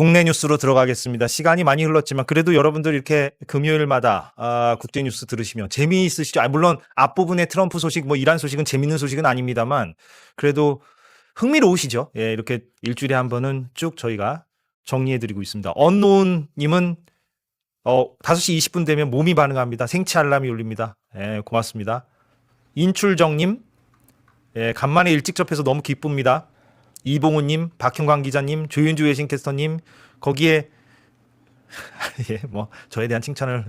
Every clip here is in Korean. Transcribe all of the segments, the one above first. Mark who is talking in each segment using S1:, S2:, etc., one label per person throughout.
S1: 국내 뉴스로 들어가겠습니다. 시간이 많이 흘렀지만 그래도 여러분들 이렇게 금요일마다 국제 뉴스 들으시면 재미있으시죠? 물론 앞부분에 트럼프 소식 뭐 이란 소식은 재밌는 소식은 아닙니다만 그래도 흥미로우시죠? 예, 이렇게 일주일에 한 번은 쭉 저희가 정리해드리고 있습니다. 언노운님은 5시 20분 되면 몸이 반응합니다. 생체 알람이 울립니다. 예, 고맙습니다. 인출정님, 예, 간만에 일찍 접해서 너무 기쁩니다. 이봉우님, 박형광 기자님, 조윤주 외신캐스터님, 거기에 예, 뭐 저에 대한 칭찬을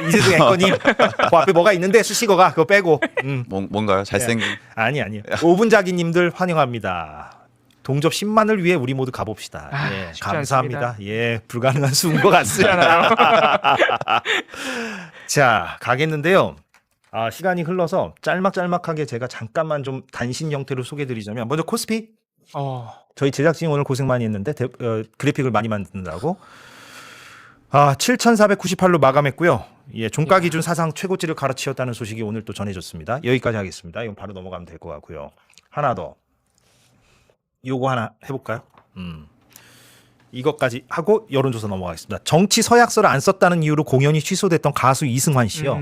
S1: 이재동 앵커님, 그 앞에 뭐가 있는데 수식어가 그거 빼고
S2: 뭔가요? 잘생긴
S1: 아니요. 5분 자기님들 환영합니다. 동접 10만을 위해 우리 모두 가봅시다. 예, 감사합니다.
S3: 않습니다.
S1: 예, 불가능한 수인 것 같습니다. 자, 가겠는데요. 시간이 흘러서 짤막짤막하게 제가 잠깐만 좀 단신 형태로 소개해드리자면 먼저 코스피. 저희 제작진이 오늘 고생 많이 했는데 그래픽을 많이 만든다고 7,498로 마감했고요. 예, 종가 기준 사상 최고치를 갈아치웠다는 소식이 오늘 또 전해졌습니다. 여기까지 하겠습니다. 이건 바로 넘어가면 될 것 같고요. 하나 더. 요거 하나 해볼까요? 이것까지 하고 여론조사 넘어가겠습니다. 정치 서약서를 안 썼다는 이유로 공연이 취소됐던 가수 이승환 씨요.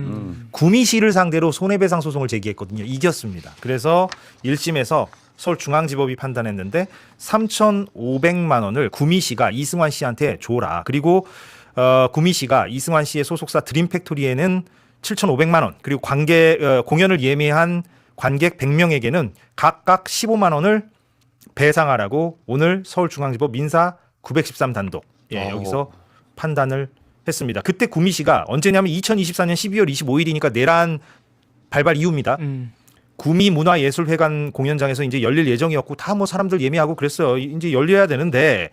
S1: 구미 씨를 상대로 손해배상 소송을 제기했거든요. 이겼습니다. 그래서 1심에서 서울중앙지법이 판단했는데 3,500만 원을 구미 씨가 이승환 씨한테 줘라. 그리고 구미 씨가 이승환 씨의 소속사 드림팩토리에는 7,500만 원 그리고 공연을 예매한 관객 100명에게는 각각 15만 원을 배상하라고 오늘 서울중앙지법 민사 913 단독 여기서 판단을 했습니다. 그때 구미 씨가 언제냐면 2024년 12월 25일이니까 내란 발발 이후입니다. 구미 문화예술회관 공연장에서 이제 열릴 예정이었고 다 뭐 사람들 예매하고 그랬어요. 이제 열려야 되는데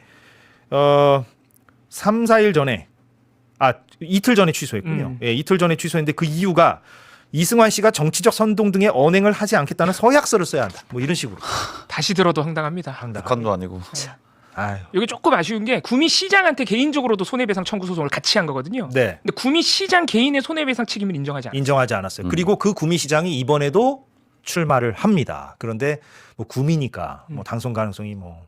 S1: 3, 4일 전에 이틀 전에 취소했군요. 예, 이틀 전에 취소했는데 그 이유가 이승환 씨가 정치적 선동 등의 언행을 하지 않겠다는 서약서를 써야 한다. 뭐 이런 식으로.
S3: 다시 들어도 황당합니다.
S2: 북한도 아니고.
S1: 아유.
S3: 여기 조금 아쉬운 게 구미 시장한테 개인적으로도 손해배상 청구 소송을 같이 한 거거든요.
S1: 네.
S3: 근데 구미 시장 개인의 손해배상 책임을
S1: 인정하지 않았어요. 그리고 그 구미 시장이 이번에도 출마를 합니다. 그런데 뭐 구미니까 뭐 당선 가능성이 뭐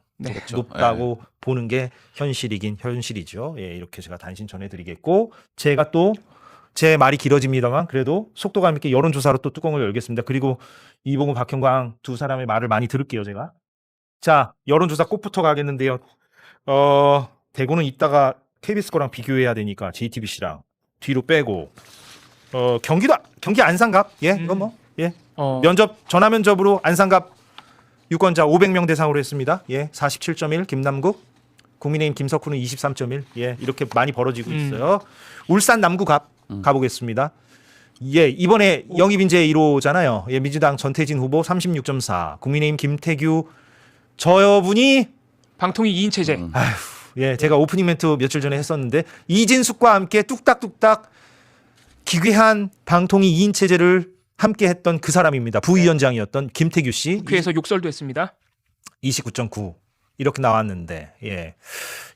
S1: 높다고 보는 게 현실이긴 현실이죠. 예, 이렇게 제가 단신 전해드리겠고 제가 또 제 말이 길어집니다만 그래도 속도감 있게 여론조사로 또 뚜껑을 열겠습니다. 그리고 이봉우, 박형광 두 사람의 말을 많이 들을게요, 제가. 자, 여론조사 꽃부터 가겠는데요. 대구는 이따가 KBS 거랑 비교해야 되니까 JTBC랑 뒤로 빼고 경기 안산갑 이거 뭐 전화 면접으로 안산갑 유권자 500명 대상으로 했습니다. 47.1 김남국, 국민의힘 김석훈은 23.1 이렇게 많이 벌어지고 있어요. 울산 남구갑 가보겠습니다. 이번에 영입인재 1호잖아요. 민주당 전태진 후보 36.4, 국민의힘 김태규 저분이
S3: 방통위 2인 체제.
S1: 제가 오프닝 멘트 며칠 전에 했었는데 이진숙과 함께 뚝딱뚝딱 기괴한 방통위 2인 체제를 함께 했던 그 사람입니다. 부위원장이었던 김태규 씨.
S3: 국회에서 욕설도 했습니다.
S1: 29.9 이렇게 나왔는데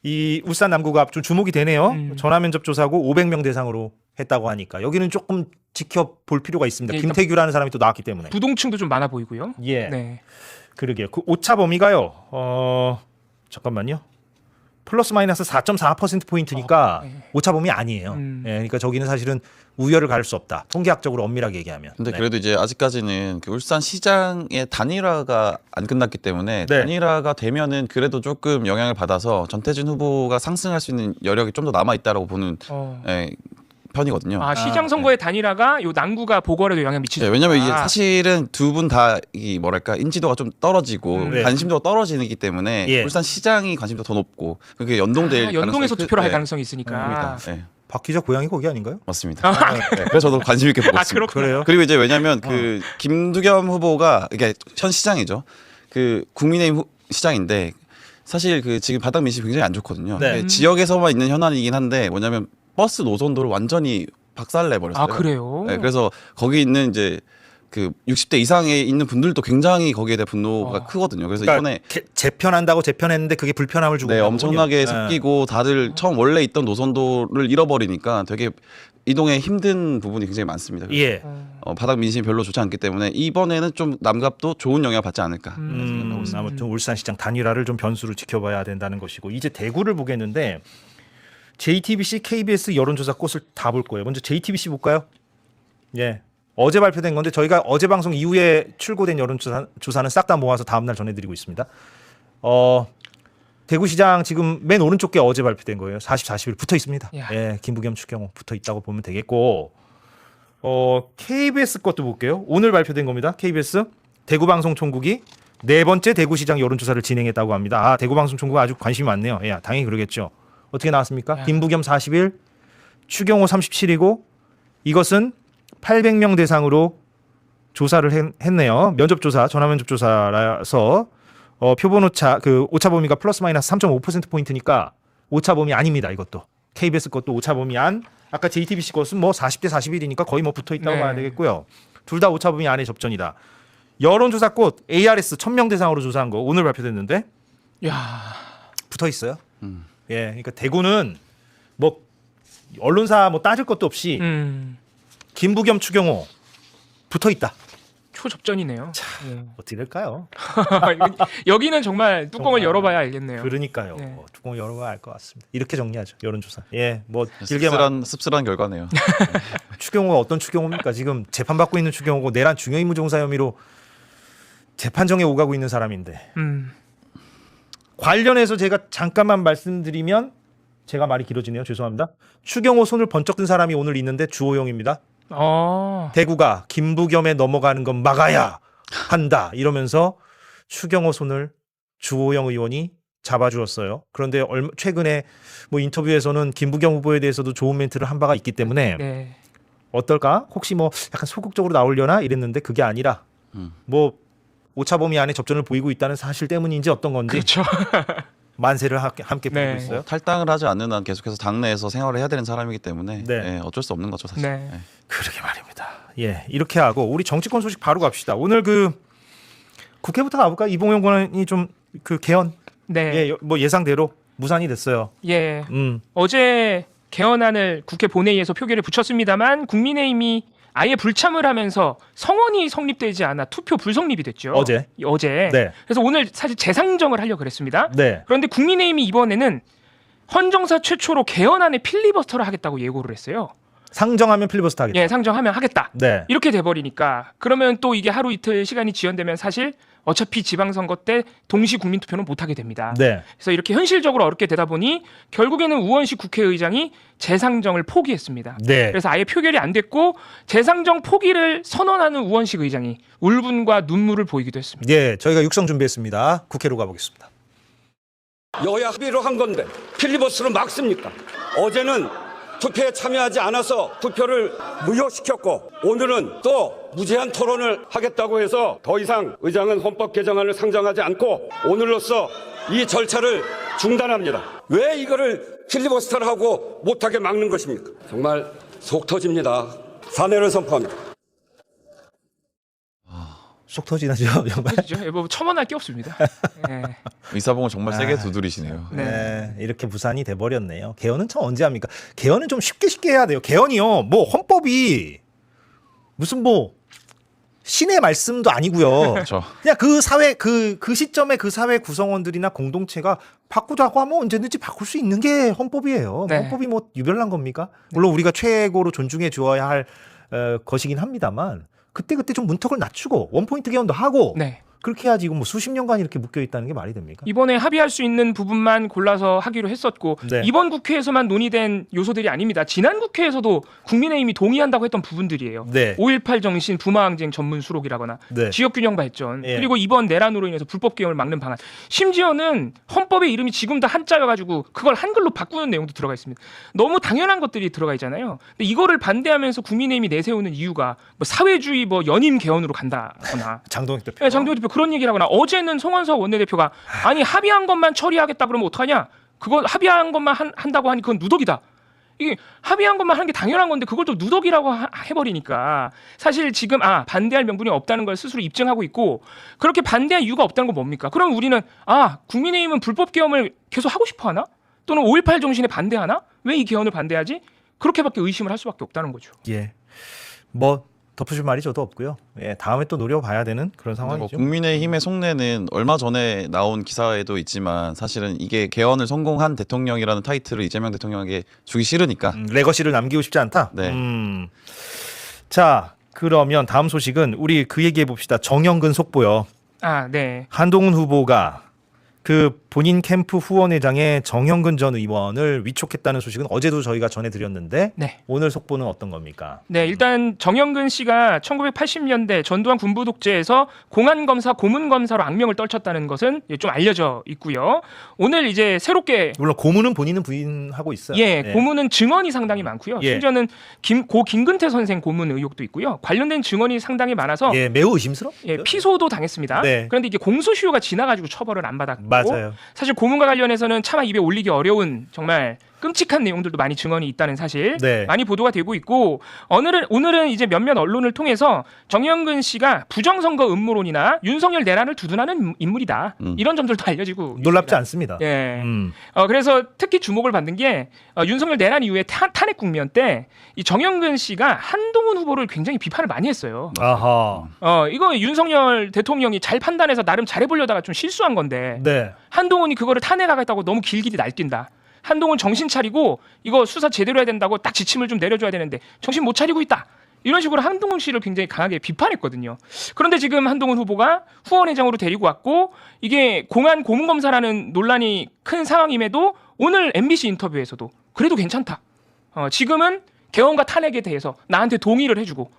S1: 이 울산 남구가 좀 주목이 되네요. 전화 면접 조사고 500명 대상으로 했다고 하니까 여기는 조금 지켜볼 필요가 있습니다. 김태규라는 사람이 또 나왔기 때문에.
S3: 부동층도 좀 많아 보이고요.
S1: 네. 그러게요. 그 오차 범위가요. 잠깐만요. 플러스 마이너스 4.4% 포인트니까 오차 범위 아니에요. 그러니까 저기는 사실은 우열을 가릴 수 없다. 통계학적으로 엄밀하게 얘기하면.
S2: 근데 그래도 이제 아직까지는 그 울산 시장의 단일화가 안 끝났기 때문에 단일화가 되면은 그래도 조금 영향을 받아서 전태진 후보가 상승할 수 있는 여력이 좀 더 남아 있다라고 보는 편이거든요.
S3: 시장 선거의 단일화가 요 남구가 보궐에도 영향 미치죠.
S2: 왜냐면 이게 사실은 두 분 다 이 뭐랄까 인지도가 좀 떨어지고 관심도가 떨어지기 때문에 울산 시장이 관심도가 더 높고 그게 연동될
S3: 연동해서 투표를 할 가능성이 있으니까.
S1: 박 기자 고향이 거기 아닌가요?
S2: 맞습니다. 그래서 저도 관심 있게 보고 있습니다.
S1: 그래요?
S2: 그리고 이제 왜냐면 그 김두겸 후보가 이게 현 시장이죠. 그 국민의힘 시장인데 사실 그 지금 바닥 민심이 굉장히 안 좋거든요. 지역에서만 있는 현안이긴 한데 뭐냐면 버스 노선도를 완전히 박살내 버렸어요.
S3: 그래요?
S2: 그래서 거기 있는 이제 그 60대 이상에 있는 분들도 굉장히 거기에 대해 분노가 크거든요. 그래서 이번에
S1: 재편한다고 재편했는데 그게 불편함을 주고
S2: 엄청나게 섞이고 다들 처음 원래 있던 노선도를 잃어버리니까 되게 이동에 힘든 부분이 굉장히 많습니다.
S1: 예.
S2: 바닥 민심이 별로 좋지 않기 때문에 이번에는 좀 남갑도 좋은 영향을 받지 않을까 생각하고 있습니다.
S1: 아무튼 울산시장 단일화를 좀 변수로 지켜봐야 된다는 것이고 이제 대구를 보겠는데 JTBC, KBS 여론조사 꽃을 다 볼 거예요. 먼저 JTBC 볼까요? 예. 어제 발표된 건데 저희가 어제 방송 이후에 출고된 여론조사는 싹 다 모아서 다음날 전해드리고 있습니다. 대구시장 지금 맨 오른쪽 게 어제 발표된 거예요. 40, 41 붙어 있습니다.
S3: 야.
S1: 예, 김부겸, 추경호 붙어 있다고 보면 되겠고 KBS 것도 볼게요. 오늘 발표된 겁니다. KBS 대구방송총국이 네 번째 대구시장 여론조사를 진행했다고 합니다. 아, 대구방송총국 아주 관심이 많네요. 예, 당연히 그러겠죠. 어떻게 나왔습니까?
S3: 야.
S1: 김부겸 41, 추경호 37이고 이것은 800명 대상으로 조사를 했네요. 면접조사, 전화면접조사라서 표본 오차, 그 오차 범위가 플러스 마이너스 3.5% 포인트니까 오차 범위 아닙니다. 이것도 KBS 것도 오차 범위 안. 아까 JTBC 것은 뭐 40대 41이니까 거의 뭐 붙어 있다고
S3: 네.
S1: 봐야 되겠고요. 둘 다 오차 범위 안에 접전이다. 여론조사 꽃 ARS 1000명 대상으로 조사한 거 오늘 발표됐는데
S3: 야.
S1: 붙어 있어요. 예, 그러니까 대구는 뭐 언론사 뭐 따질 것도 없이 김부겸, 추경호 붙어 있다.
S3: 초접전이네요.
S1: 어떻게 될까요?
S3: 여기는 정말 뚜껑을
S1: 정말.
S3: 열어봐야 알겠네요.
S1: 그러니까요.
S3: 네.
S1: 뚜껑을 열어봐야 알 것 같습니다. 이렇게 정리하죠. 여론조사. 예, 뭐 길게 말.
S2: 씁쓸한 결과네요.
S1: 추경호가 어떤 추경호입니까? 지금 재판받고 있는 추경호고 내란 중요임무종사 혐의로 재판정에 오가고 있는 사람인데 관련해서 제가 잠깐만 말씀드리면 제가 말이 길어지네요. 죄송합니다. 추경호 손을 번쩍 든 사람이 오늘 있는데 주호영입니다. 대구가 김부겸에 넘어가는 건 막아야 한다 이러면서 추경호 손을 주호영 의원이 잡아주었어요. 그런데 최근에 뭐 인터뷰에서는 김부겸 후보에 대해서도 좋은 멘트를 한 바가 있기 때문에
S3: 네.
S1: 어떨까? 혹시 뭐 약간 소극적으로 나오려나 이랬는데 그게 아니라 뭐 오차 범위 안에 접전을 보이고 있다는 사실 때문인지 어떤 건지
S3: 그렇죠.
S1: 만세를 함께 부리고
S3: 네.
S1: 있어요.
S2: 탈당을 하지 않는 한 계속해서 당내에서 생활을 해야 되는 사람이기 때문에
S1: 네.
S2: 예, 어쩔 수 없는 거죠 사실.
S3: 네.
S2: 예.
S1: 그러게 말입니다. 예, 이렇게 하고 우리 정치권 소식 바로 갑시다. 오늘 그 국회부터 가볼까? 이봉영 권한이 좀 그 개헌
S3: 네.
S1: 예, 뭐 예상대로 무산이 됐어요.
S3: 예. 어제 개헌안을 국회 본회의에서 표결에 붙였습니다만 국민의힘이 아예 불참을 하면서 성원이 성립되지 않아 투표 불성립이 됐죠.
S1: 어제. 네.
S3: 그래서 오늘 사실 재상정을 하려고 그랬습니다.
S1: 네.
S3: 그런데 국민의힘이 이번에는 헌정사 최초로 개헌안에 필리버스터를 하겠다고 예고를 했어요.
S1: 상정하면 필리버스터 하겠다.
S3: 예, 상정하면 하겠다.
S1: 네.
S3: 이렇게 돼버리니까 그러면 또 이게 하루 이틀 시간이 지연되면 사실 어차피 지방선거 때 동시 국민투표는 못하게 됩니다.
S1: 네.
S3: 그래서 이렇게 현실적으로 어렵게 되다 보니 결국에는 우원식 국회의장이 재상정을 포기했습니다.
S1: 네.
S3: 그래서 아예 표결이 안 됐고 재상정 포기를 선언하는 우원식 의장이 울분과 눈물을 보이기도 했습니다.
S1: 예, 저희가 육성 준비했습니다. 국회로 가보겠습니다.
S4: 여야 합의로 한 건데 필리버스로 막습니까? 어제는 투표에 참여하지 않아서 투표를 무효시켰고 오늘은 또 무제한 토론을 하겠다고 해서 더 이상 의장은 헌법 개정안을 상정하지 않고 오늘로써 이 절차를 중단합니다. 왜 이거를 필리버스터를 하고 못하게 막는 것입니까? 정말 속 터집니다. 사내를 선포합니다.
S1: 속 터지나죠, 정말.
S3: 그렇죠? 뭐 첨언할 게 없습니다. 예.
S2: 의사봉을 정말 세게 두드리시네요.
S1: 네, 이렇게 부산이 돼버렸네요. 개헌은 참 언제 합니까? 개헌은 좀 쉽게 해야 돼요. 개헌이요, 뭐 헌법이 무슨 뭐 신의 말씀도 아니고요.
S2: 그렇죠.
S1: 그냥 그 사회 그 시점에 그 사회 구성원들이나 공동체가 바꾸자고 하면 언제든지 바꿀 수 있는 게 헌법이에요.
S3: 네.
S1: 헌법이 뭐 유별난 겁니까? 물론 우리가 최고로 존중해 주어야 할 것이긴 합니다만 그때 좀 문턱을 낮추고 원포인트 개헌도 하고
S3: 네.
S1: 그렇게 해야지 이거 뭐 수십 년간 이렇게 묶여 있다는 게 말이 됩니까?
S3: 이번에 합의할 수 있는 부분만 골라서 하기로 했었고
S1: 네.
S3: 이번 국회에서만 논의된 요소들이 아닙니다. 지난 국회에서도 국민의힘이 동의한다고 했던 부분들이에요.
S1: 네.
S3: 5.18 정신 부마항쟁 전문 수록이라거나
S1: 네.
S3: 지역균형 발전
S1: 예.
S3: 그리고 이번 내란으로 인해서 불법 개헌을 막는 방안 심지어는 헌법의 이름이 지금 다 한자여가지고 그걸 한글로 바꾸는 내용도 들어가 있습니다. 너무 당연한 것들이 들어가 있잖아요. 근데 이거를 반대하면서 국민의힘이 내세우는 이유가 뭐 사회주의 뭐 연임 개헌으로 간다거나
S1: 장동혁 대표.
S3: 네, 장동혁 대표 그런 얘기를 하거나 어제는 송원석 원내대표가 아니 합의한 것만 처리하겠다 그러면 어떡하냐? 그거 합의한 것만 한다고 하니 그건 누덕이다. 이게 합의한 것만 하는 게 당연한 건데 그걸 또 누덕이라고 해버리니까 사실 지금 반대할 명분이 없다는 걸 스스로 입증하고 있고 그렇게 반대할 이유가 없다는 건 뭡니까? 그럼 우리는 국민의힘은 불법 개헌을 계속 하고 싶어 하나? 또는 5.18 정신에 반대하나? 왜 이 개헌을 반대하지? 그렇게밖에 의심을 할 수밖에 없다는 거죠.
S1: 예. 뭐 덧붙일 말이 저도 없고요. 예, 다음에 또 노려봐야 되는 그런
S2: 뭐
S1: 상황이죠.
S2: 국민의힘의 속내는 얼마 전에 나온 기사에도 있지만 사실은 이게 개헌을 성공한 대통령이라는 타이틀을 이재명 대통령에게 주기 싫으니까
S1: 레거시를 남기고 싶지 않다.
S2: 네.
S1: 자, 그러면 다음 소식은 우리 그 얘기해 봅시다. 정영근 속보요.
S3: 아, 네.
S1: 한동훈 후보가 그 본인 캠프 후원회장의 정영근 전 의원을 위촉했다는 소식은 어제도 저희가 전해드렸는데
S3: 네.
S1: 오늘 속보는 어떤 겁니까?
S3: 네, 일단 정영근 씨가 1980년대 전두환 군부 독재에서 공안검사, 고문검사로 악명을 떨쳤다는 것은 좀 알려져 있고요. 오늘 이제 새롭게
S1: 물론 고문은 본인은 부인하고 있어요.
S3: 예, 고문은 증언이 상당히 많고요.
S1: 예.
S3: 심지어는 고 김근태 선생 고문 의혹도 있고요. 관련된 증언이 상당히 많아서
S1: 예, 매우 의심스럽.
S3: 예, 피소도 당했습니다.
S1: 네.
S3: 그런데 이게 공소시효가 지나가지고 처벌을 안 받았고
S1: 맞아요.
S3: 사실 고문과 관련해서는 차마 입에 올리기 어려운 정말 끔찍한 내용들도 많이 증언이 있다는 사실
S1: 네.
S3: 많이 보도가 되고 있고 오늘은 이제 몇몇 언론을 통해서 정영근 씨가 부정선거 음모론이나 윤석열 내란을 두둔하는 인물이다 이런 점들도 알려지고
S1: 놀랍지
S3: 있습니다.
S1: 않습니다.
S3: 예. 그래서 특히 주목을 받는 게 윤석열 내란 이후에 탄핵 국면 때 이 정영근 씨가 한동훈 후보를 굉장히 비판을 많이 했어요.
S1: 아하.
S3: 이거 윤석열 대통령이 잘 판단해서 나름 잘해보려다가 좀 실수한 건데
S1: 네.
S3: 한동훈이 그거를 탄핵하겠다고 너무 길길이 날뛴다. 한동훈 정신 차리고 이거 수사 제대로 해야 된다고 딱 지침을 좀 내려줘야 되는데 정신 못 차리고 있다. 이런 식으로 한동훈 씨를 굉장히 강하게 비판했거든요. 그런데 지금 한동훈 후보가 후원회장으로 데리고 왔고 이게 공안 고문검사라는 논란이 큰 상황임에도 오늘 MBC 인터뷰에서도 그래도 괜찮다. 지금은 개헌과 탄핵에 대해서 나한테 동의를 해주고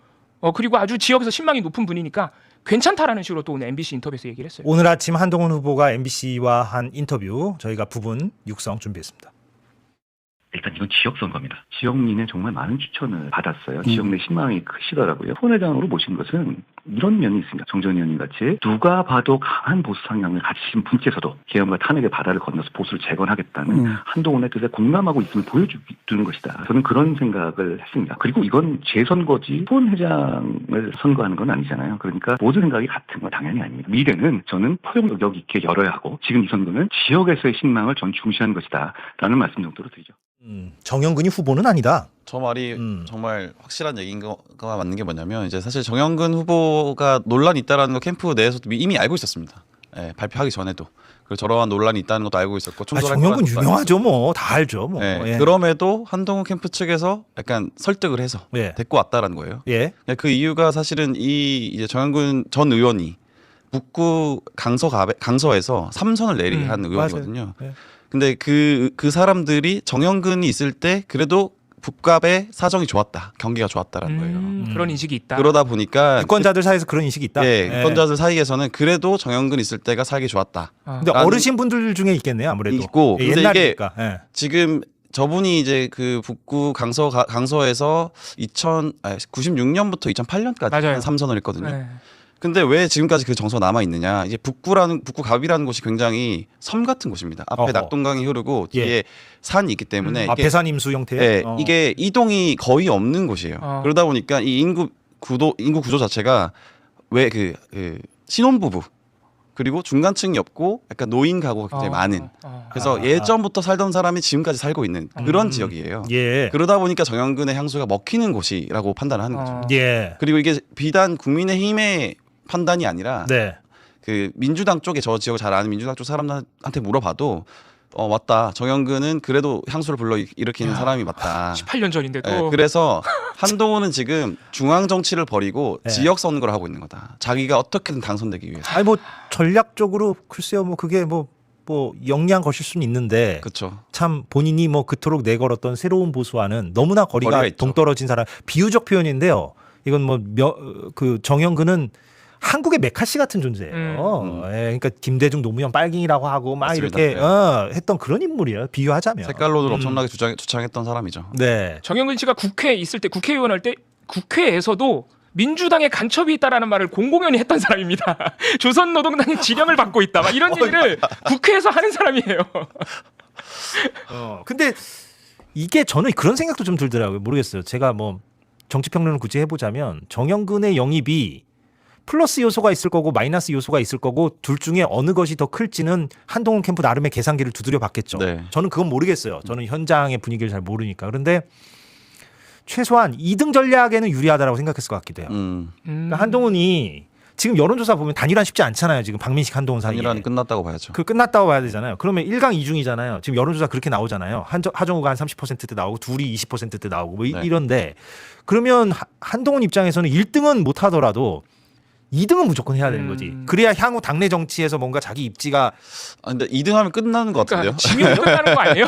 S3: 그리고 아주 지역에서 신망이 높은 분이니까 괜찮다라는 식으로 또 오늘 MBC 인터뷰에서 얘기를 했어요.
S1: 오늘 아침 한동훈 후보가 MBC와 한 인터뷰 저희가 부분 육성 준비했습니다.
S5: 일단 이건 지역 선거입니다. 지역민의 정말 많은 추천을 받았어요. 지역 내 신망이 크시더라고요. 후원회장으로 모신 것은 이런 면이 있습니다. 정전 의원님 같이 누가 봐도 강한 보수 성향을 가지신 분께서도 개헌과 탄핵의 바다를 건너서 보수를 재건하겠다는 한동훈의 뜻에 공감하고 있음을 보여주는 것이다. 저는 그런 생각을 했습니다. 그리고 이건 재선거지 후원회장을 선거하는 건 아니잖아요. 그러니까 모든 생각이 같은 건 당연히 아닙니다. 미래는 저는 포용력 있게 열어야 하고 지금 이 선거는 지역에서의 신망을 전 중시하는 것이다. 라는 말씀 정도로 드리죠.
S1: 정영근이 후보는 아니다.
S2: 저 말이 정말 확실한 얘기인 거가 맞는 게 뭐냐면 이제 사실 정영근 후보가 논란이 있다라는 거 캠프 내에서도 이미 알고 있었습니다. 예, 발표하기 전에도. 그리고 저러한 논란이 있다는 것도 알고 있었고
S1: 정영근 유명하죠, 뭐 다 알죠, 뭐.
S2: 예, 그럼에도 한동훈 캠프 측에서 약간 설득을 해서 데리고 왔다라는 거예요.
S1: 예.
S2: 그 이유가 사실은 이제 정영근 전 의원이 북구 강서에서 3선을 내리한 의원이거든요.
S1: 예.
S2: 근데 그 사람들이 정영근이 있을 때 그래도 북갑의 사정이 좋았다, 경기가 좋았다라는 거예요.
S3: 그런 인식이 있다.
S2: 그러다 보니까
S1: 유권자들 사이에서 그런 인식이 있다.
S2: 예, 유권자들 사이에서는 그래도 정영근 있을 때가 살기 좋았다.
S1: 근데 어르신 분들 중에 있겠네요, 아무래도.
S2: 있고,
S1: 예,
S2: 근데
S1: 옛날이니까.
S2: 이게 지금 저분이 이제 그 북구 강서에서 96년부터 2008년까지
S3: 맞아요.
S2: 한 3선을 했거든요.
S3: 네.
S2: 근데 왜 지금까지 그 정서가 남아 있느냐? 이제 북구갑이라는 곳이 굉장히 섬 같은 곳입니다. 앞에
S1: 어허.
S2: 낙동강이 흐르고 뒤에 산이 있기 때문에 이게,
S1: 배산 임수 형태.
S2: 예, 이게 이동이 거의 없는 곳이에요. 그러다 보니까 이 인구 구조 자체가 왜 그 신혼부부 그리고 중간층이 없고 약간 노인 가구가 굉장히 많은. 그래서 예전부터 살던 사람이 지금까지 살고 있는 그런 지역이에요.
S1: 예.
S2: 그러다 보니까 정영근의 향수가 먹히는 곳이라고 판단을 하는 거죠.
S1: 예.
S2: 그리고 이게 비단 국민의힘의 판단이 아니라
S1: 네.
S2: 그 민주당 쪽에 저 지역을 잘 아는 민주당 쪽 사람들한테 물어봐도 맞다. 정영근은 그래도 향수를 불러 일으키는 사람이 맞다.
S3: 18년 전인데도.
S2: 네, 그래서 한동훈은 지금 중앙 정치를 버리고 지역 선거를 하고 있는 거다. 자기가 어떻게든 당선되기 위해서.
S1: 아니 뭐 전략적으로 글쎄요, 뭐 그게 뭐 역량 거실 수는 있는데
S2: 그렇죠.
S1: 참 본인이 뭐 그토록 내걸었던 새로운 보수와는 너무나 거리가 동떨어진 사람. 비유적 표현인데요. 이건 그 정영근은 한국의 메카시 같은 존재예요. 예, 그러니까 김대중, 노무현, 빨갱이라고 하고 막
S2: 맞습니다.
S1: 이렇게 했던 그런 인물이에요. 비유하자면.
S2: 색깔론을 엄청나게 주창했던 사람이죠.
S1: 네.
S3: 정영근 씨가 국회에 있을 때 국회의원 할 때 국회에서도 민주당의 간첩이 있다라는 말을 공공연히 했던 사람입니다. 조선노동당의 지령을 받고 있다. 막 이런 얘기를 국회에서 하는 사람이에요.
S1: 근데 이게 저는 그런 생각도 좀 들더라고요. 모르겠어요. 제가 뭐 정치평론을 굳이 해보자면 정영근의 영입이 플러스 요소가 있을 거고 마이너스 요소가 있을 거고 둘 중에 어느 것이 더 클지는 한동훈 캠프 나름의 계산기를 두드려 봤겠죠.
S2: 네.
S1: 저는 그건 모르겠어요. 저는 현장의 분위기를 잘 모르니까. 그런데 최소한 2등 전략에는 유리하다라고 생각했을 것 같기도 해요. 그러니까 한동훈이 지금 여론조사 보면 단일화 쉽지 않잖아요. 지금 박민식 한동훈 사이에.
S2: 단일화는 끝났다고 봐야죠.
S1: 그 끝났다고 봐야 되잖아요. 그러면 1강 2중이잖아요. 지금 여론조사 그렇게 나오잖아요. 하정우가 한 30%대 나오고 둘이 20%대 나오고 뭐
S2: 네.
S1: 이런데 그러면 한동훈 입장에서는 1등은 못 하더라도 2등은 무조건 해야 되는 거지. 그래야 향후 당내 정치에서 뭔가 자기 입지가
S2: 근데 2등하면 끝나는 것 같은데요.
S3: 그러니까 지면 끝나는 거 아니에요?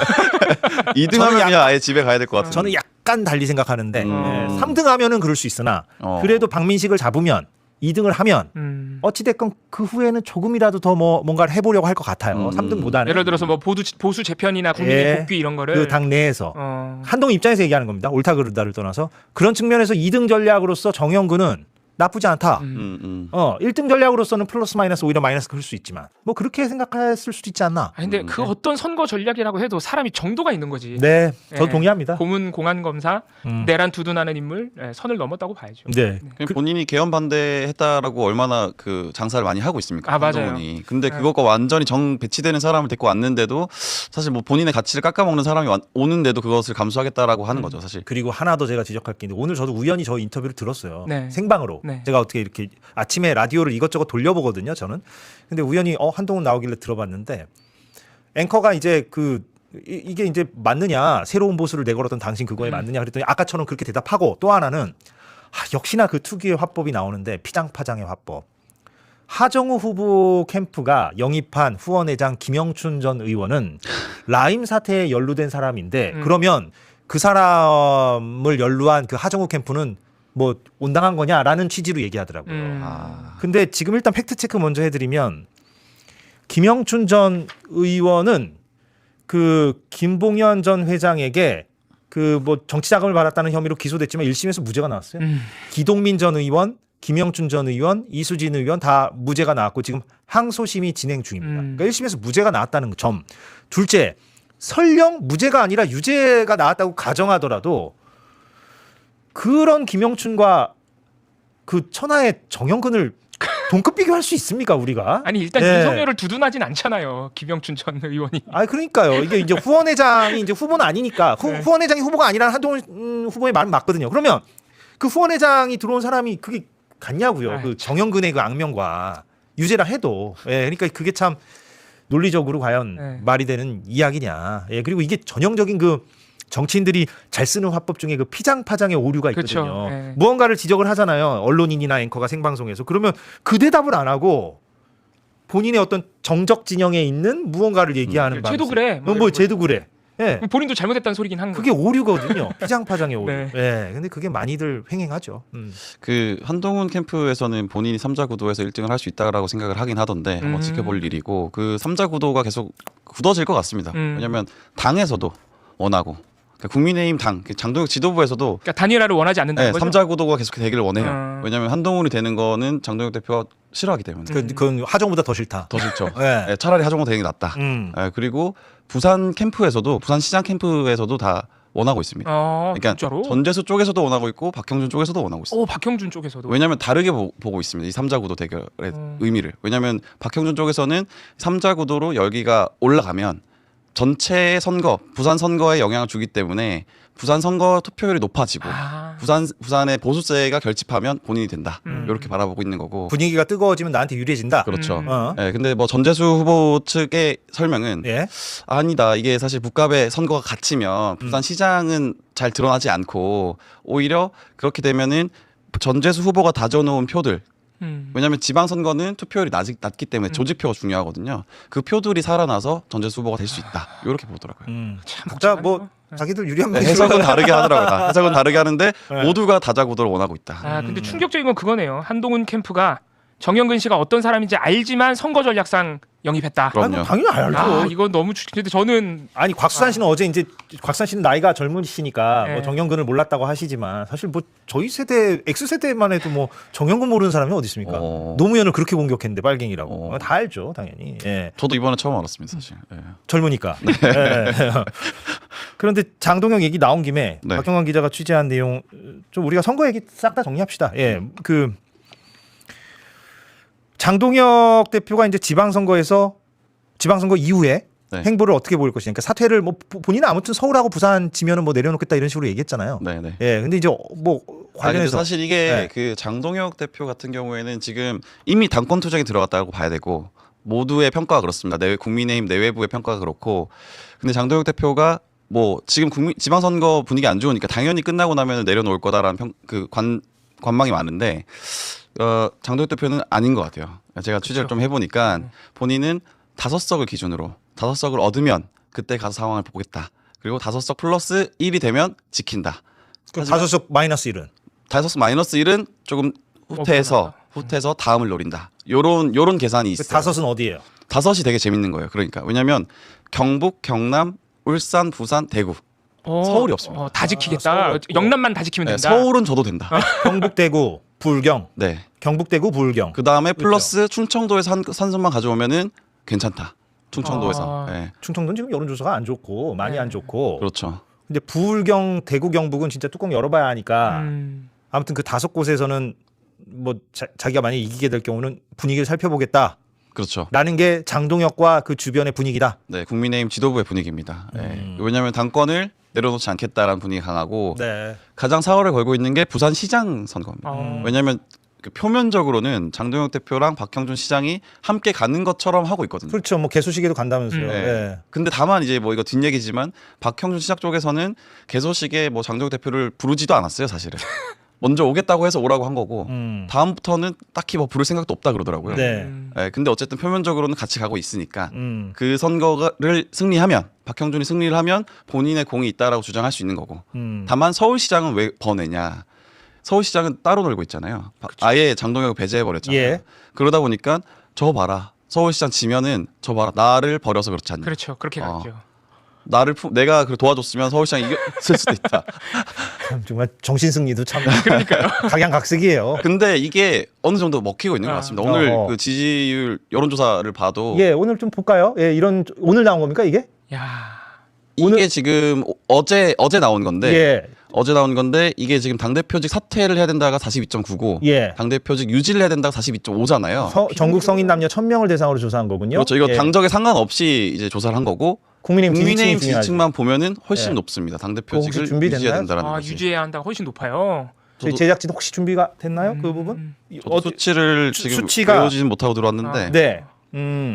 S2: 2등하면 그냥 아예 집에 가야 될 것 같은데.
S1: 저는 약간 달리 생각하는데 3등 하면은 그럴 수 있으나 그래도 박민식을 잡으면 2등을 하면 어찌됐건 그 후에는 조금이라도 더 뭔가를 해보려고 할 것 같아요. 3등보다는.
S3: 예를 들어서 뭐 보수 재편이나 국민의
S1: 예.
S3: 복귀 이런 거를
S1: 그 당내에서 한동훈 입장에서 얘기하는 겁니다. 옳다 그르다를 떠나서 그런 측면에서 2등 전략으로서 정영근은 나쁘지 않다. 1등 전략으로서는 플러스 마이너스 오히려 마이너스 클 수 있지만 뭐 그렇게 생각했을 수도 있지 않나.
S3: 아니, 근데 그 어떤 선거 전략이라고 해도 사람이 정도가 있는 거지.
S1: 네, 저도
S3: 예.
S1: 동의합니다.
S3: 고문 공안 검사, 내란 두둔하는 인물, 선을 넘었다고 봐야죠.
S1: 네.
S2: 본인이 개헌 반대했다라고 얼마나 그 장사를 많이 하고 있습니까?
S3: 아, 맞아요.
S2: 한동훈이. 근데 그것과 완전히 정 배치되는 사람을 데리고 왔는데도 사실 뭐 본인의 가치를 깎아먹는 사람이 오는데도 그것을 감수하겠다라고 하는 거죠, 사실.
S1: 그리고 하나 더 제가 지적할 게 있는데 오늘 저도 우연히 저 인터뷰를 들었어요.
S3: 네.
S1: 생방으로.
S3: 네.
S1: 제가 어떻게 이렇게 아침에 라디오를 이것저것 돌려보거든요, 저는. 근데 우연히 한동훈 나오길래 들어봤는데 앵커가 이제 이게 이제 맞느냐, 새로운 보수를 내걸었던 당신 그거에 맞느냐 그랬더니 아까처럼 그렇게 대답하고 또 하나는 역시나 그 특유의 화법이 나오는데 피장파장의 화법. 하정우 후보 캠프가 영입한 후원회장 김영춘 전 의원은 라임 사태에 연루된 사람인데 그러면 그 사람을 연루한 그 하정우 캠프는 뭐 온당한 거냐라는 취지로 얘기하더라고요. 근데 지금 일단 팩트 체크 먼저 해드리면 김영춘 전 의원은 그 김봉현 전 회장에게 그 뭐 정치 자금을 받았다는 혐의로 기소됐지만 1심에서 무죄가 나왔어요. 기동민 전 의원, 김영춘 전 의원, 이수진 의원 다 무죄가 나왔고 지금 항소심이 진행 중입니다. 그러니까 1심에서 무죄가 나왔다는 점. 둘째, 설령 무죄가 아니라 유죄가 나왔다고 가정하더라도 그런 김영춘과 그 천하의 정영근을 동급 비교할 수 있습니까 우리가?
S3: 아니 일단
S1: 네.
S3: 윤석열을 두둔하진 않잖아요. 김영춘 전 의원이.
S1: 그러니까요. 이게 이제 후원회장이 이제 후보는 아니니까 후원회장이 후보가 아니라는 한동훈 후보의 말은 맞거든요. 그러면 그 후원회장이 들어온 사람이 그게 같냐고요. 그 정영근의 그 악명과 유죄라 해도. 그러니까 그게 참 논리적으로 과연 말이 되는 이야기냐. 그리고 이게 전형적인 그 정치인들이 잘 쓰는 화법 중에 그 피장파장의 오류가 있거든요.
S3: 그렇죠. 네.
S1: 무언가를 지적을 하잖아요. 언론인이나 앵커가 생방송에서. 그러면 그 대답을 안 하고 본인의 어떤 정적 진영에 있는 무언가를 얘기하는 방식.
S3: 쟤도 그래.
S1: 뭐 쟤도 그래. 예.
S3: 본인도 잘못했다는 소리긴 한
S1: 그게
S3: 거예요.
S1: 오류거든요. 피장파장의 오류.
S3: 네.
S1: 예. 근데 그게 많이들 횡행하죠.
S2: 그 한동훈 캠프에서는 본인이 3자 구도에서 1등을 할 수 있다라고 생각을 하긴 하던데 한번 지켜볼 일이고 그 3자 구도가 계속 굳어질 것 같습니다. 왜냐하면 당에서도 원하고 그러니까 국민의힘 당 장동혁 지도부에서도
S3: 그러니까 단일화를 원하지 않는다는 거죠.
S2: 3자 구도가 계속 되기를 원해요. 왜냐하면 한동훈이 되는 거는 장동혁 대표가 싫어하기 때문에.
S1: 그건 하정우보다 더 싫다.
S2: 더 싫죠.
S1: 네.
S2: 차라리 하정우 되는 게 낫다. 그리고 부산 캠프에서도 부산 시장 캠프에서도 다 원하고 있습니다. 그러니까
S3: 진짜로?
S2: 전재수 쪽에서도 원하고 있고 박형준 쪽에서도 원하고 있어요.
S3: 박형준 쪽에서도.
S2: 왜냐하면 다르게 보고 있습니다. 이 3자 구도 대결의 의미를. 왜냐하면 박형준 쪽에서는 3자 구도로 열기가 올라가면 전체 선거, 부산 선거에 영향을 주기 때문에 부산 선거 투표율이 높아지고 부산의 보수세가 결집하면 본인이 된다. 이렇게 바라보고 있는 거고.
S1: 분위기가 뜨거워지면 나한테 유리해진다.
S2: 그렇죠. 근데 뭐 전재수 후보 측의 설명은 아니다. 이게 사실 북갑의 선거가 갇히면 부산 시장은 잘 드러나지 않고 오히려 그렇게 되면은 전재수 후보가 다져놓은 표들. 왜냐하면 지방선거는 투표율이 낮기 때문에 조직표가 중요하거든요. 그 표들이 살아나서 전재수 후보가 될 수 있다. 이렇게 보더라고요.
S1: 각자 뭐 자기들 유리한 면이
S2: 해석은 다르게 하더라고요. 다. 해석은 다르게 하는데 모두가 다자구도를 원하고 있다.
S3: 근데 충격적인 건 그거네요. 한동훈 캠프가 정영근 씨가 어떤 사람인지 알지만 선거 전략상 영입했다.
S2: 그럼요.
S1: 당연히 알죠.
S3: 이건 너무 근데 저는
S1: 아니 곽수산 씨는 어제 이제 곽수산 씨는 나이가 젊으시니까
S3: 네.
S1: 뭐 정영근을 몰랐다고 하시지만 사실 뭐 저희 세대 X 세대만 해도 뭐 정영근 모르는 사람이 어디 있습니까? 노무현을 그렇게 공격했는데 빨갱이라고 다 알죠, 당연히. 예.
S2: 저도 이번에 처음 알았습니다, 사실.
S1: 젊으니까. 예. 그런데 장동혁 얘기 나온 김에 박경환 기자가 취재한 내용 좀 우리가 선거 얘기 싹 다 정리합시다. 장동혁 대표가 이제 지방선거 이후에
S2: 네.
S1: 행보를 어떻게 보일 것이냐. 그러니까 사퇴를 뭐 본인은 아무튼 서울하고 부산 지면은 뭐 내려놓겠다 이런 식으로 얘기했잖아요.
S2: 네네.
S1: 예, 근데 이제 뭐
S2: 근데
S1: 관련해서
S2: 사실 이게
S1: 네.
S2: 그 장동혁 대표 같은 경우에는 지금 이미 당권 투쟁에 들어갔다고 봐야 되고 모두의 평가가 그렇습니다. 국민의힘 내외부의 평가가 그렇고 근데 장동혁 대표가 뭐 지금 지방선거 분위기 안 좋으니까 당연히 끝나고 나면 내려놓을 거다라는 관망이 많은데 장동혁 대표는 아닌 것 같아요. 제가 취재를 좀 해보니까 본인은 5석을 기준으로 5석을 얻으면 그때 가서 상황을 보겠다. 그리고 5석 플러스 1이 되면 지킨다.
S1: 5석 마이너스 1은
S2: 5석 마이너스 1은 조금 후퇴해서 다음을 노린다. 요런 계산이 있어요.
S1: 5은 어디예요?
S2: 5이 되게 재밌는 거예요. 그러니까 왜냐하면 경북, 경남, 울산, 부산, 대구 서울이 없습니다.
S3: 다 지키겠다. 영남만 다 지키면
S2: 네,
S3: 된다.
S2: 서울은 저도 된다.
S1: 경북, 대구, 불경.
S2: 네.
S1: 경북, 대구, 불경.
S2: 그 다음에 플러스 충청도에서 한 선만 가져오면은 괜찮다. 충청도에서. 네.
S1: 충청도는 지금 여론조사가 안 좋고 많이 안 좋고.
S2: 그렇죠.
S1: 근데 불경, 대구, 경북은 진짜 뚜껑 열어봐야 하니까 아무튼 그 5곳에서는 뭐 자기가 만약에 이기게 될 경우는 분위기를 살펴보겠다.
S2: 그렇죠.
S1: 라는 게 장동혁과 그 주변의 분위기다.
S2: 네, 국민의힘 지도부의 분위기입니다. 네. 왜냐하면 당권을 내려놓지 않겠다라는 분위기가 강하고
S1: 네.
S2: 가장 사활을 걸고 있는 게 부산시장 선거입니다. 왜냐하면 그 표면적으로는 장동혁 대표랑 박형준 시장이 함께 가는 것처럼 하고 있거든요.
S1: 그렇죠. 뭐 개소식에도 간다면서요.
S2: 네.
S1: 네.
S2: 근데 다만 이제 뭐 이거 뒷얘기지만 박형준 시장 쪽에서는 개소식에 뭐 장동혁 대표를 부르지도 않았어요, 사실은. 먼저 오겠다고 해서 오라고 한 거고 다음부터는 딱히 뭐 부를 생각도 없다 그러더라고요.
S1: 네.
S2: 네, 근데 어쨌든 표면적으로는 같이 가고 있으니까
S1: 그
S2: 선거를 승리하면 박형준이 승리를 하면 본인의 공이 있다라고 주장할 수 있는 거고 다만 서울시장은 왜 버내냐. 서울시장은 따로 놀고 있잖아요. 아예 장동혁을 배제해버렸잖아요.
S1: 예.
S2: 그러다 보니까 저 봐라. 서울시장 지면은 저 봐라. 나를 버려서 그렇지 않냐.
S3: 그렇죠. 그렇게 갔죠.
S2: 내가 도와줬으면 서울시장이 이겼을 수도 있다.
S1: 참 정말 정신승리도 참 각양각색이에요.
S2: 근데 이게 어느 정도 먹히고 있는 것 같습니다. 오늘 그 지지율 여론조사를 봐도
S1: 예, 오늘 좀 볼까요? 예, 이런 오늘 나온 겁니까 이게?
S3: 야.
S2: 이게 지금 어제 나온 건데
S1: 예.
S2: 어제 나온 건데 이게 지금 당대표직 사퇴를 해야 된다가 42.9고
S1: 예.
S2: 당대표직 유지를 해야 된다가 42.5잖아요.
S1: 전국 성인 남녀 1,000명을 대상으로 조사한 거군요.
S2: 그렇죠. 이거
S1: 예.
S2: 당적에 상관없이 이제 조사를 한 거고 국민의힘 지지층만 보면은 훨씬
S1: 예.
S2: 높습니다.
S1: 혹시
S2: 당대표직을
S1: 준비됐나요?
S2: 유지해야 된다는 것이.
S3: 유지해야 한다가 훨씬 높아요.
S1: 저희 제작진 혹시 준비가 됐나요? 그 부분?
S2: 저도 수치를 지금
S1: 수치가
S2: 외우지는 못하고 들어왔는데
S1: 네.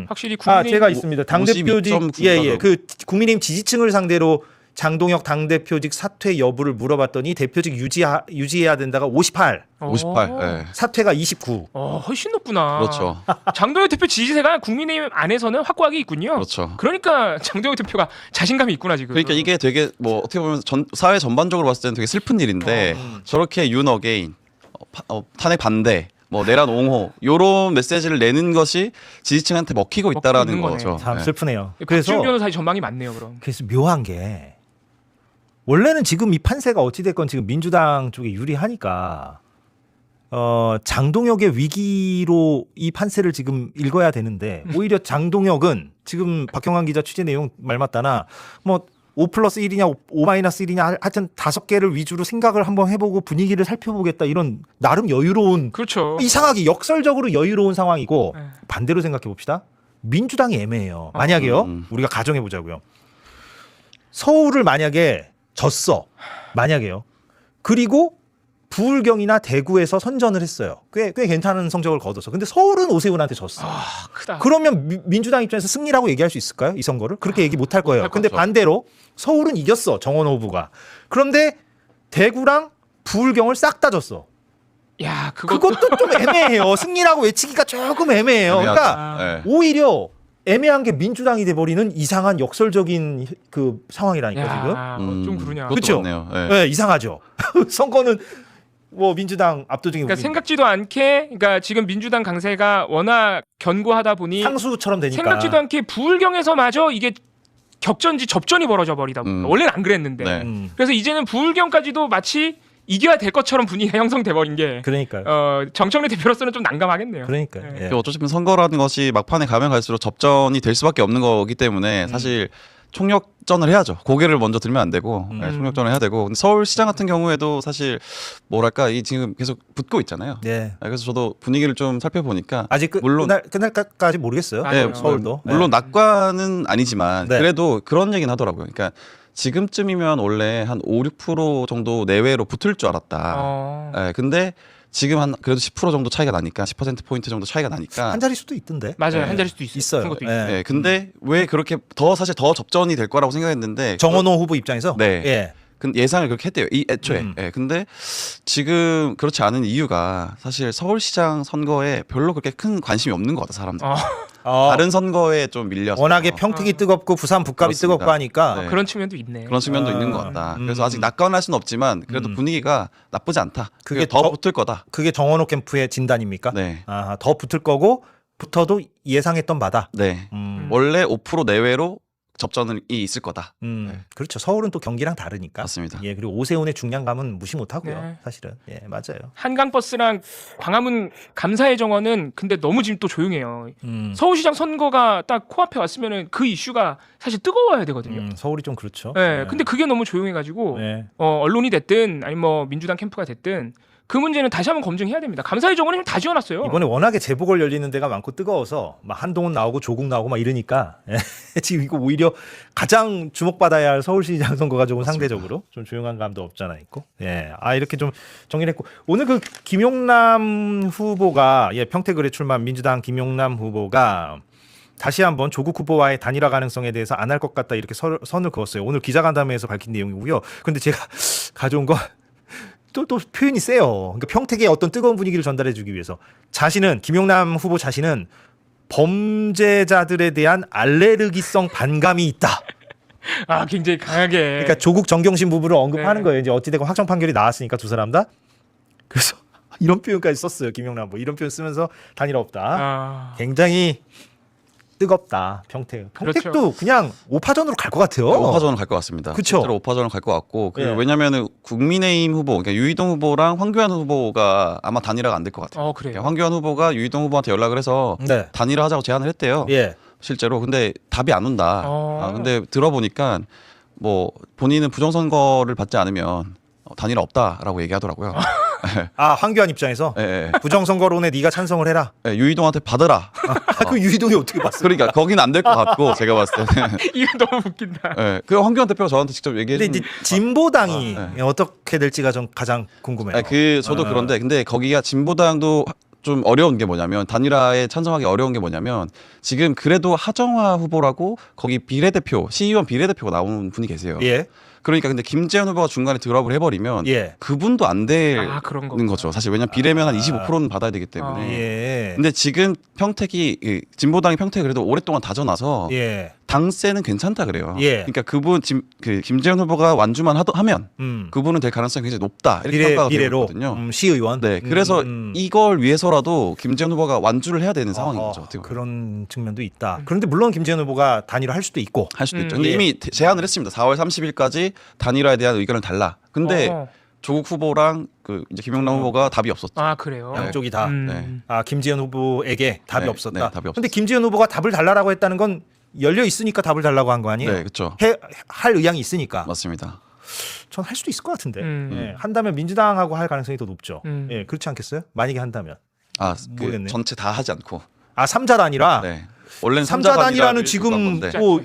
S3: 확실히 국민의힘
S1: 제가 있습니다. 당대표직
S2: 52.9
S1: 예. 그 국민의힘 지지층을 상대로 장동혁 당대표직 사퇴 여부를 물어봤더니 대표직 유지해야 된다가 58,
S2: 58. 예.
S1: 사퇴가 29.
S3: 훨씬 높구나.
S2: 그렇죠.
S3: 장동혁 대표 지지세가 국민의힘 안에서는 확고하게 있군요.
S2: 그렇죠.
S3: 그러니까 장동혁 대표가 자신감이 있구나 지금.
S2: 그러니까 이게 되게 뭐 어떻게 보면 사회 전반적으로 봤을 때는 되게 슬픈 일인데 저렇게 윤 어게인 탄핵 반대 뭐 내란 옹호 요런 메시지를 내는 것이 지지층한테 먹히고 있다라는
S3: 있는
S2: 거죠.
S1: 참
S2: 네.
S1: 슬프네요.
S3: 박지훈 변호사의 전망이 많네요. 그럼.
S1: 그래서 묘한 게 원래는 지금 이 판세가 어찌됐건 지금 민주당 쪽에 유리하니까 장동혁의 위기로 이 판세를 지금 읽어야 되는데 오히려 장동혁은 지금 박형환 기자 취재 내용 말 맞다나 뭐 5+1이냐 5-1이냐 하여튼 5개를 위주로 생각을 한번 해보고 분위기를 살펴보겠다 이런 나름 여유로운
S3: 그렇죠.
S1: 이상하게 역설적으로 여유로운 상황이고
S3: 네.
S1: 반대로 생각해 봅시다. 민주당이 애매해요. 만약에요. 우리가 가정해 보자고요. 서울을 만약에 졌어. 만약에요. 그리고 부울경이나 대구에서 선전을 했어요. 꽤 괜찮은 성적을 거둬서. 근데 서울은 오세훈한테 졌어.
S3: 크다.
S1: 그러면 민주당 입장에서 승리라고 얘기할 수 있을까요? 이 선거를? 그렇게 얘기 못 할 거예요. 근데
S2: 거죠.
S1: 반대로 서울은 이겼어. 정원호 후보가. 그런데 대구랑 부울경을 싹 다 졌어.
S3: 야,
S1: 그것도 좀 애매해요. 승리라고 외치기가 조금 애매해요. 그러니까
S2: 네.
S1: 오히려 애매한 게 민주당이 돼버리는 이상한 역설적인 그 상황이라니까 지금.
S3: 좀 그러냐.
S1: 그렇죠.
S2: 네.
S1: 네, 이상하죠. 선거는 뭐 민주당 압도적인
S3: 그러니까 생각지도 않게, 그러니까 지금 민주당 강세가 워낙 견고하다 보니
S1: 상수처럼 되니까
S3: 생각지도 않게 부울경에서마저 이게 격전지 접전이 벌어져 버리다 보니까 원래는 안 그랬는데.
S2: 네.
S3: 그래서 이제는 부울경까지도 마치 이겨야 될 것처럼 분위기가 형성돼 버린 게.
S1: 그러니까요.
S3: 정청래 대표로서는 좀 난감하겠네요.
S1: 그러니까요.
S3: 네.
S1: 예.
S2: 어쩌면 선거라는 것이 막판에 가면 갈수록 접전이 될 수밖에 없는 거기 때문에 사실 총력전을 해야죠. 고개를 먼저 들면 안 되고 총력전을 해야 되고. 근데 서울시장 같은 경우에도 사실 뭐랄까 이 지금 계속 붙고 있잖아요.
S1: 네.
S2: 그래서 저도 분위기를 좀 살펴보니까
S1: 아직
S2: 물론
S1: 끝날까지 모르겠어요.
S3: 맞아요.
S1: 서울도.
S2: 물론 낙관은 아니지만
S1: 네.
S2: 그래도 그런 얘기는 하더라고요. 그러니까 지금쯤이면 원래 한 5, 6% 정도 내외로 붙을 줄 알았다. 예, 근데 지금 한 그래도 10% 정도 차이가 나니까 10%포인트 정도 차이가 나니까
S1: 한 자릿수도 있던데.
S3: 맞아요.
S2: 네.
S3: 한 자릿수도 있어요.
S1: 있어요.
S3: 그런 것도
S1: 예.
S3: 있어요.
S2: 예, 근데 왜 그렇게 사실 더 접전이 될 거라고 생각했는데
S1: 정원호 후보 입장에서
S2: 네.
S1: 예.
S2: 예상을 그렇게 했대요. 애초에. 예, 근데 지금 그렇지 않은 이유가 사실 서울시장 선거에 별로 그렇게 큰 관심이 없는 것 같아 사람들. 다른 선거에 좀 밀려서
S1: 워낙에 평택이 뜨겁고 부산 북갑이
S2: 그렇습니다.
S1: 뜨겁고 하니까
S2: 네.
S3: 그런 측면도 있네.
S2: 그런 측면도
S1: 아,
S2: 있는 것 같다. 그래서 아직 낙관할 수는 없지만 그래도 분위기가 나쁘지 않다.
S1: 그게
S2: 그게 더
S1: 더-
S2: 붙을 거다.
S1: 그게 정원호 캠프의 진단입니까?
S2: 네.
S1: 아, 더 붙을 거고 붙어도 예상했던 바다.
S2: 네. 원래 5% 내외로 접전이 있을 거다. 네.
S1: 그렇죠. 서울은 또 경기랑 다르니까.
S2: 맞습니다.
S1: 예, 그리고 오세훈의 중량감은 무시 못하고요.
S3: 네.
S1: 사실은. 예, 맞아요.
S3: 한강버스랑 광화문 감사의 정원은 근데 너무 지금 또 조용해요. 서울시장 선거가 딱 코앞에 왔으면은 그 이슈가 사실 뜨거워야 되거든요.
S1: 서울이 좀 그렇죠.
S3: 네, 근데 그게 너무 조용해가지고
S1: 네.
S3: 언론이 됐든 아니면 뭐 민주당 캠프가 됐든 그 문제는 다시 한번 검증해야 됩니다. 감사의 정원은 다 지어놨어요.
S1: 이번에 워낙에 재보궐 열리는 데가 많고 뜨거워서 막 한동훈 나오고 조국 나오고 막 이러니까 예, 지금 이거 오히려 가장 주목받아야 할 서울시장 선거가 조금 상대적으로 좀 조용한 감도 없잖아 있고. 예, 아 이렇게 좀 정리를 했고 오늘 그 김용남 후보가 평택을에 출마한 민주당 김용남 후보가 다시 한번 조국 후보와의 단일화 가능성에 대해서 안 할 것 같다 이렇게 선을 그었어요. 오늘 기자간담회에서 밝힌 내용이고요. 근데 제가 가져온 거 또 표현이 세요. 그러니까 평택의 어떤 뜨거운 분위기를 전달해주기 위해서 김용남 후보 자신은 범죄자들에 대한 알레르기성 반감이 있다.
S3: 아 굉장히 강하게.
S1: 그러니까 조국 정경심 부부를 언급하는
S3: 네.
S1: 거예요. 이제 어찌되건 확정 판결이 나왔으니까 두 사람 다. 그래서 이런 표현까지 썼어요. 김용남 후보 이런 표현 쓰면서 단일화 없다.
S3: 아,
S1: 굉장히 뜨겁다. 평택도
S3: 그렇죠.
S1: 그냥 5파전으로 갈 것 같아요.
S2: 5파전은 갈 것 같습니다.
S1: 그쵸?
S2: 실제로 5파전은 갈 것 같고
S1: 예.
S2: 왜냐하면 국민의힘 후보, 그러니까 유이동 후보랑 황교안 후보가 아마 단일화가 안 될 것 같아요.
S3: 그래요.
S2: 그러니까 황교안 후보가 유이동 후보한테 연락을 해서
S1: 네.
S2: 단일화하자고 제안을 했대요.
S1: 예.
S2: 실제로. 근데 답이 안 온다. 근데 들어보니까 뭐 본인은 부정선거를 받지 않으면 단일화 없다라고 얘기하더라고요.
S1: 아 황교안 입장에서
S2: 예, 예.
S1: 부정선거론에 네가 찬성을 해라.
S2: 예, 유이동한테 받으라.
S1: 그 유희동이 어떻게 봤어요?
S2: 그러니까 거기는 안 될 것 같고 제가 봤을 때는.
S3: 이거 너무 웃긴다.
S2: 예, 그 황교안 대표가 저한테 직접 얘기해
S1: 근데
S2: 준.
S1: 이제 진보당이
S2: 네.
S1: 어떻게 될지가 좀 가장 궁금해요.
S2: 저도 그런데 근데 거기가 진보당도 좀 어려운 게 뭐냐면 단일화에 찬성하기 어려운 게 뭐냐면 지금 그래도 하정화 후보라고 거기 비례대표 시의원 비례대표가 나온 분이 계세요.
S1: 예.
S2: 그러니까 근데 김재현 후보가 중간에 드랍을 해버리면
S1: 예.
S2: 그분도 안 되는
S3: 그런 거구나.
S2: 거죠. 사실 왜냐면 비례면 한 25%는 받아야 되기 때문에.
S1: 예.
S2: 근데 지금 평택이 진보당이 평택 그래도 오랫동안 다져놔서
S1: 예.
S2: 당세는 괜찮다 그래요.
S1: 예.
S2: 그러니까 김재현 후보가 완주만 하면 그분은 될 가능성이 굉장히 높다 이렇게 평가가 되고
S1: 비례로
S2: 있거든요.
S1: 시의원.
S2: 네, 그래서 이걸 위해서라도 김재현 후보가 완주를 해야 되는 상황인 거죠. 어떻게 보면.
S1: 그런 측면도 있다. 그런데 물론 김재현 후보가 단일화 할 수도 있고.
S2: 할 수도 있죠. 근데
S1: 예.
S2: 이미 제안을 했습니다. 4월 30일까지 단일화에 대한 의견을 달라. 근데 조국 후보랑 이제 김용남 후보가 답이 없었죠.
S3: 그래요.
S1: 양쪽이 다.
S2: 네.
S1: 김재현 후보에게 답이
S2: 네,
S1: 없었다.
S2: 네, 답이
S1: 근데
S2: 없었어요.
S1: 김재현 후보가 답을 달라고 했다는 건 열려 있으니까 답을 달라고 한 거 아니에요?
S2: 네, 그렇죠.
S1: 할 의향이 있으니까.
S2: 맞습니다.
S1: 전 할 수도 있을 것 같은데.
S3: 음.
S1: 예, 한다면 민주당하고 할 가능성이 더 높죠.
S3: 음.
S1: 예, 그렇지 않겠어요? 만약에 한다면. 모르겠네.
S2: 전체 다 하지 않고.
S1: 3자 단일화.
S2: 네. 원래는
S1: 3자 단일화는
S2: 단일화를
S1: 지금
S2: 건데.
S1: 뭐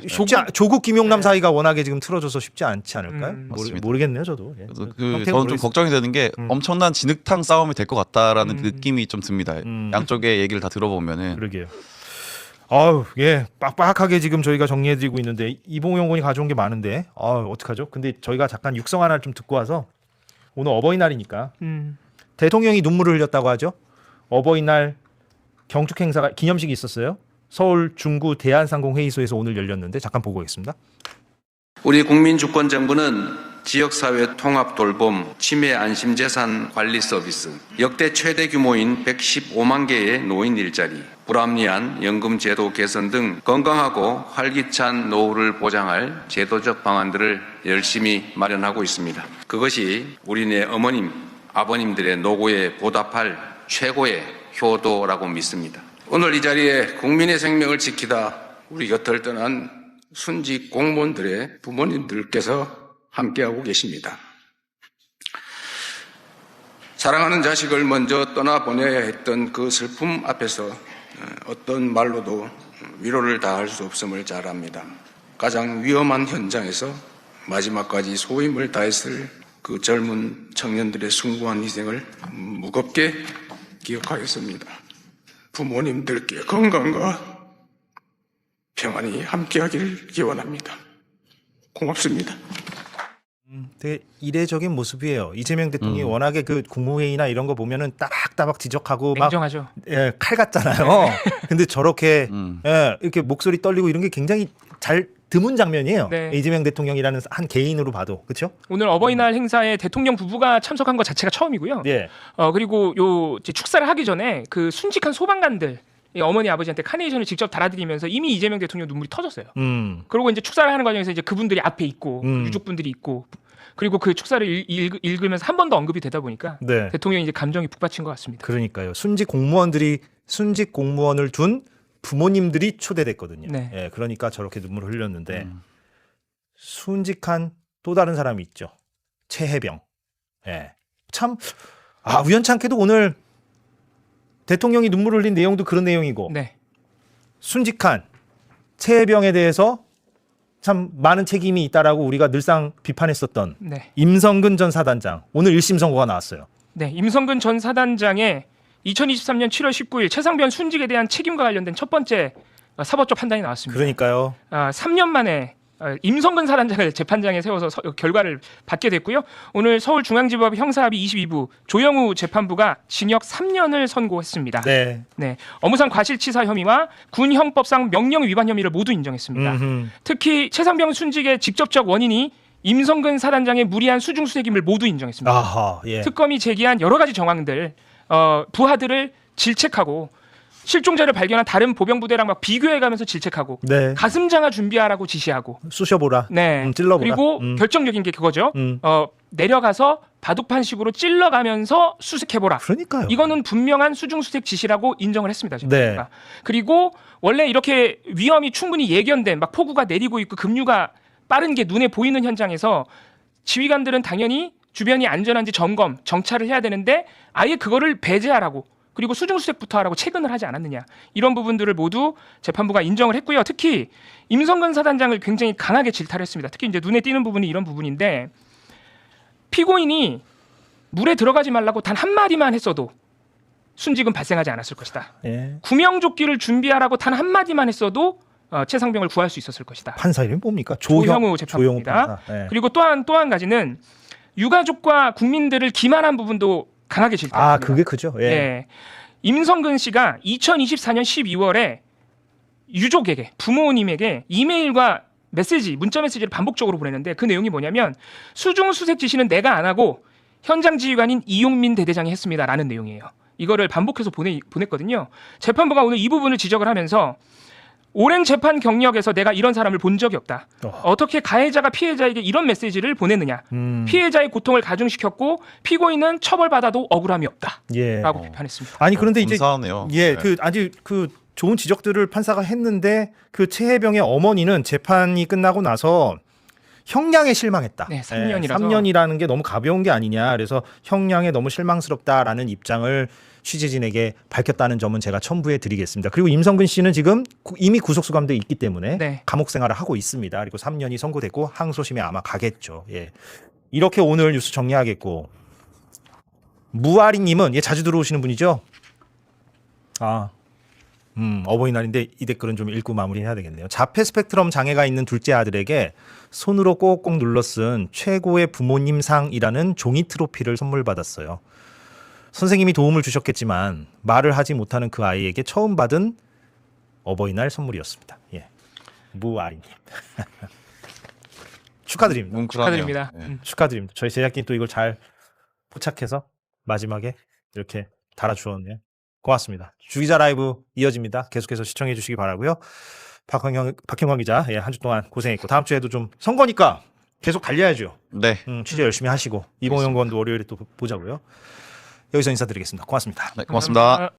S1: 조국 김용남 사이가 워낙에 지금 틀어져서 쉽지 않지 않을까요?
S2: 맞습니다.
S1: 모르겠네요, 저도. 예.
S2: 저는
S1: 형태는
S2: 좀
S1: 모르겠어요.
S2: 걱정이 되는 게 엄청난 진흙탕 싸움이 될 것 같다라는 느낌이 좀 듭니다.
S1: 음.
S2: 양쪽의 얘기를 다 들어보면은.
S1: 그러게요. 아우, 예, 빡빡하게 지금 저희가 정리해드리고 있는데 이봉용 의원이 가져온 게 많은데, 어떡하죠? 근데 저희가 잠깐 육성 하나를 좀 듣고 와서 오늘 어버이날이니까 대통령이 눈물을 흘렸다고 하죠. 어버이날 경축 행사가 기념식이 있었어요. 서울 중구 대한상공회의소에서 오늘 열렸는데 잠깐 보고 오겠습니다.
S6: 우리 국민주권정부는 지역사회 통합 돌봄, 치매 안심재산 관리 서비스, 역대 최대 규모인 115만 개의 노인 일자리, 불합리한 연금제도 개선 등 건강하고 활기찬 노후를 보장할 제도적 방안들을 열심히 마련하고 있습니다. 그것이 우리네 어머님, 아버님들의 노고에 보답할 최고의 효도라고 믿습니다. 오늘 이 자리에 국민의 생명을 지키다 우리 곁을 떠난 순직 공무원들의 부모님들께서 함께하고 계십니다. 사랑하는 자식을 먼저 떠나보내야 했던 그 슬픔 앞에서 어떤 말로도 위로를 다할 수 없음을 잘 압니다. 가장 위험한 현장에서 마지막까지 소임을 다했을 그 젊은 청년들의 숭고한 희생을 무겁게 기억하겠습니다. 부모님들께 건강과 평안이 함께하기를 기원합니다. 고맙습니다.
S1: 되게 이례적인 모습이에요. 이재명 대통령이 워낙에 그 국무회의나 이런 거 보면은 따박따박 지적하고 막
S3: 냉정하죠.
S1: 예, 칼 같잖아요. 근데 저렇게 예, 이렇게 목소리 떨리고 이런 게 굉장히 잘 드문 장면이에요.
S3: 네.
S1: 이재명 대통령이라는 한 개인으로 봐도 그렇죠?
S3: 오늘 어버이날 행사에 대통령 부부가 참석한 것 자체가 처음이고요.
S1: 예.
S3: 그리고 요 이제 축사를 하기 전에 그 순직한 소방관들 이 어머니 아버지한테 카네이션을 직접 달아드리면서 이미 이재명 대통령 눈물이 터졌어요. 그리고 이제 축사를 하는 과정에서 이제 그분들이 앞에 있고 유족분들이 있고 그리고 그 축사를 읽으면서 한 번 더 언급이 되다 보니까
S1: 네.
S3: 대통령이 이제 감정이 북받친 것 같습니다.
S1: 그러니까요. 순직 공무원을 둔 부모님들이 초대됐거든요.
S3: 네.
S1: 예, 그러니까 저렇게 눈물을 흘렸는데 순직한 또 다른 사람이 있죠. 최혜병. 예. 참 우연찮게도 오늘 대통령이 눈물을 흘린 내용도 그런 내용이고
S3: 네.
S1: 순직한 최혜병에 대해서 참 많은 책임이 있다라고 우리가 늘상 비판했었던
S3: 네.
S1: 임성근 전 사단장 오늘 1심 선고가 나왔어요.
S3: 네, 임성근 전 사단장의 2023년 7월 19일 최상병 순직에 대한 책임과 관련된 첫 번째 사법적 판단이 나왔습니다.
S1: 그러니까요.
S3: 3년 만에 임성근 사단장을 재판장에 세워서 결과를 받게 됐고요. 오늘 서울중앙지법 형사합의 22부 조영우 재판부가 징역 3년을 선고했습니다.
S1: 네.
S3: 네, 업무상 과실치사 혐의와 군형법상 명령 위반 혐의를 모두 인정했습니다. 특히 최상병 순직의 직접적 원인이 임성근 사단장의 무리한 수중수색임을 모두 인정했습니다.
S1: 아하, 예.
S3: 특검이 제기한 여러 가지 정황들 부하들을 질책하고 실종자를 발견한 다른 보병부대랑 막 비교해가면서 질책하고
S1: 네.
S3: 가슴장화 준비하라고 지시하고
S1: 쑤셔보라.
S3: 네
S1: 찔러보라.
S3: 그리고 결정적인 게 그거죠. 내려가서 바둑판식으로 찔러가면서 수색해보라.
S1: 그러니까요.
S3: 이거는 분명한 수중수색 지시라고 인정을 했습니다.
S1: 네.
S3: 그리고 원래 이렇게 위험이 충분히 예견된 막 폭우가 내리고 있고 급류가 빠른 게 눈에 보이는 현장에서 지휘관들은 당연히 주변이 안전한지 점검, 정찰을 해야 되는데 아예 그거를 배제하라고 그리고 수중수색부터 하라고 체근을 하지 않았느냐. 이런 부분들을 모두 재판부가 인정을 했고요. 특히 임성근 사단장을 굉장히 강하게 질타를 했습니다. 특히 이제 눈에 띄는 부분이 이런 부분인데 피고인이 물에 들어가지 말라고 단 한마디만 했어도 순직은 발생하지 않았을 것이다.
S1: 예.
S3: 구명조끼를 준비하라고 단 한마디만 했어도 최상병을 구할 수 있었을 것이다.
S1: 판사 이름이 뭡니까?
S3: 조형우 재판부입니다.
S1: 예.
S3: 그리고 또 한 가지는 유가족과 국민들을 기만한 부분도 강하게 질타했습니다.
S1: 그게 크죠. 예.
S3: 네. 임성근 씨가 2024년 12월에 유족에게 부모님에게 이메일과 문자 메시지를 반복적으로 보냈는데 그 내용이 뭐냐면 수중수색 지시는 내가 안 하고 현장 지휘관인 이용민 대대장이 했습니다라는 내용이에요. 이거를 반복해서 보냈거든요. 재판부가 오늘 이 부분을 지적을 하면서 오랜 재판 경력에서 내가 이런 사람을 본 적이 없다. 어떻게 가해자가 피해자에게 이런 메시지를 보냈느냐. 피해자의 고통을 가중시켰고 피고인은 처벌받아도 억울함이 없다.
S1: 예.
S3: 라고 비판했습니다.
S1: 아니 그런데 이제
S2: 감사하네요.
S1: 예,
S2: 네.
S1: 아주 좋은 지적들을 판사가 했는데 그 최혜병의 어머니는 재판이 끝나고 나서 형량에 실망했다.
S3: 네, 3년이라서.
S1: 3년이라는 게 너무 가벼운 게 아니냐. 그래서 형량에 너무 실망스럽다라는 입장을 취재진에게 밝혔다는 점은 제가 첨부해 드리겠습니다. 그리고 임성근 씨는 지금 이미 구속 수감돼 있기 때문에
S3: 네.
S1: 감옥 생활을 하고 있습니다. 그리고 3년이 선고됐고 항소심에 아마 가겠죠. 예. 이렇게 오늘 뉴스 정리하겠고 무아리님은 자주 들어오시는 분이죠. 어버이날인데 이 댓글은 좀 읽고 마무리해야 되겠네요. 자폐 스펙트럼 장애가 있는 둘째 아들에게 손으로 꼭꼭 눌러 쓴 최고의 부모님상이라는 종이 트로피를 선물 받았어요. 선생님이 도움을 주셨겠지만 말을 하지 못하는 그 아이에게 처음 받은 어버이날 선물이었습니다. 예. 무아리님. 축하드립니다.
S2: 뭉클하네요.
S3: 축하드립니다.
S2: 네.
S1: 축하드립니다. 저희 제작진이 또 이걸 잘 포착해서 마지막에 이렇게 달아주었네요. 고맙습니다. 주기자 라이브 이어집니다. 계속해서 시청해 주시기 바라고요. 박형광 기자 한 주 동안 고생했고 다음 주에도 좀 선거니까 계속 달려야죠.
S2: 네.
S1: 취재 열심히 하시고 이봉영 의원도 월요일에 또 보자고요. 여기서 인사드리겠습니다. 고맙습니다.
S2: 네, 고맙습니다.